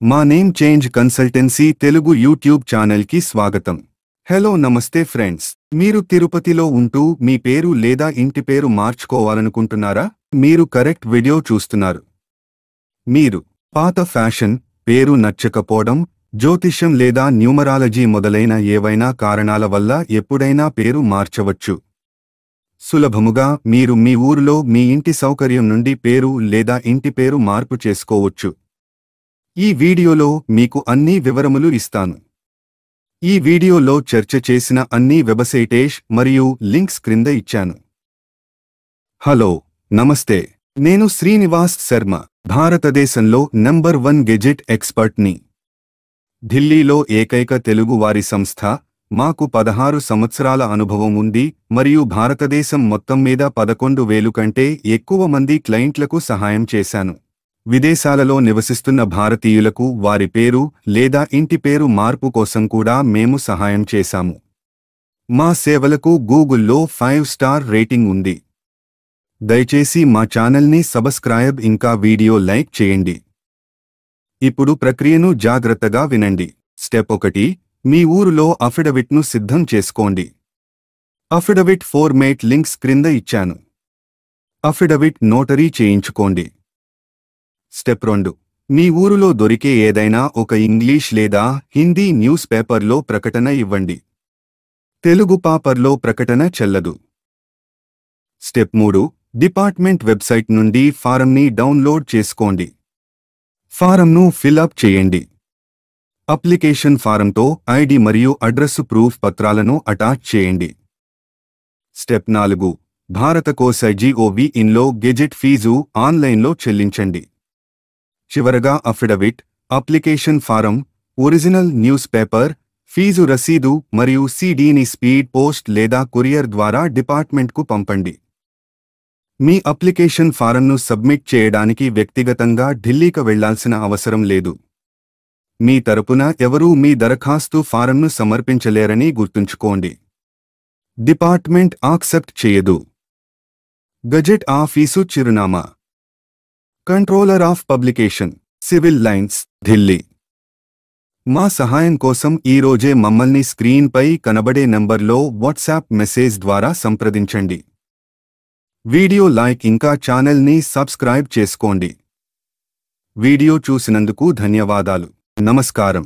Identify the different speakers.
Speaker 1: మా name change consultancy Telugu YouTube ఛానల్కి స్వాగతం. హలో నమస్తే ఫ్రెండ్స్, మీరు తిరుపతిలో ఉంటూ మీ పేరు లేదా ఇంటి పేరు మార్చుకోవాలనుకుంటున్నారా? మీరు కరెక్ట్ వీడియో చూస్తున్నారు. మీరు పాత ఫ్యాషన్, పేరు నచ్చకపోవడం, జ్యోతిష్యం లేదా న్యూమరాలజీ మొదలైన ఏవైనా కారణాల వల్ల ఎప్పుడైనా పేరు మార్చవచ్చు. సులభముగా మీరు మీ ఊరిలో మీ ఇంటి సౌకర్యం నుండి పేరు లేదా ఇంటి పేరు మార్పు చేసుకోవచ్చు. ఈ వీడియోలో మీకు అన్ని వివరములు ఇస్తాను. ఈ వీడియోలో చర్చ చేసిన అన్ని వెబ్సైట్స్ మరియు లింక్స్ క్రింద ఇచ్చాను. హలో నమస్తే, నేను శ్రీనివాస్ శర్మ, భారతదేశంలో నంబర్ 1 గెజెట్ ఎక్స్పర్ట్ని. ఢిల్లీలో ఏకైక తెలుగు వారి సంస్థ. మాకు 16 సంవత్సరాల అనుభవం ఉంది మరియు భారతదేశం మొత్తం మీద 11,000 కంటే ఎక్కువ మంది క్లయింట్లకు సహాయం చేశాను. విదేశాలలో నివసిస్తున్న భారతీయులకు వారి పేరు లేదా ఇంటి పేరు మార్పు కోసం కూడా మేము సహాయం చేశాము. మా సేవలకు గూగుల్లో 5 స్టార్ రేటింగ్ ఉంది. దయచేసి మా ఛానల్ని సబ్స్క్రైబ్ ఇంకా వీడియో లైక్ చేయండి. ఇప్పుడు ప్రక్రియను జాగ్రత్తగా వినండి. స్టెప్ 1, మీ ఊరులో అఫిడవిట్ను సిద్ధం చేసుకోండి. అఫిడవిట్ ఫార్మేట్ లింక్స్ క్రింద ఇచ్చాను. అఫిడవిట్ నోటరీ చేయించుకోండి. స్టెప్ 2, మీ ఊరులో దొరికే ఏదైనా ఒక ఇంగ్లీష్ లేదా హిందీ న్యూస్ పేపర్లో ప్రకటన ఇవ్వండి. తెలుగు పేపర్లో ప్రకటన చెల్లదు. స్టెప్ 3, డిపార్ట్మెంట్ వెబ్సైట్ నుండి ఫారంని డౌన్లోడ్ చేసుకోండి. ఫారంను ఫిల్అప్ చేయండి. అప్లికేషన్ ఫారంతో ఐడి మరియు అడ్రస్సు ప్రూఫ్ పత్రాలను అటాచ్ చేయండి. స్టెప్ 4, భారత కోశ.gov.in గెజెట్ ఫీజు ఆన్లైన్లో చెల్లించండి. చివరగా affidavit, application form, original newspaper, fee రసీదు మరియు సీడీని స్పీడ్ పోస్ట్ లేదా కొరియర్ ద్వారా డిపార్ట్మెంట్కు పంపండి. మీ అప్లికేషన్ ఫారంను సబ్మిట్ చేయడానికి వ్యక్తిగతంగా ఢిల్లీకి వెళ్లాల్సిన అవసరం లేదు. మీ తరపున ఎవరూ మీ దరఖాస్తు ఫారంను సమర్పించలేరని గుర్తుంచుకోండి. డిపార్ట్మెంట్ యాక్సెప్ట్ చేయదు. గజెట్ ఆఫీసు చిరునామా: controller of publication, civil lines, Delhi. మా సహాయం కోసం ఈ రోజే మమ్మల్ని స్క్రీన్పై కనబడే నంబర్లో వాట్సాప్ మెసేజ్ ద్వారా సంప్రదించండి. వీడియో లైక్ ఇంకా ఛానల్ని సబ్స్క్రైబ్ చేసుకోండి. వీడియో చూసినందుకు ధన్యవాదాలు. నమస్కారం.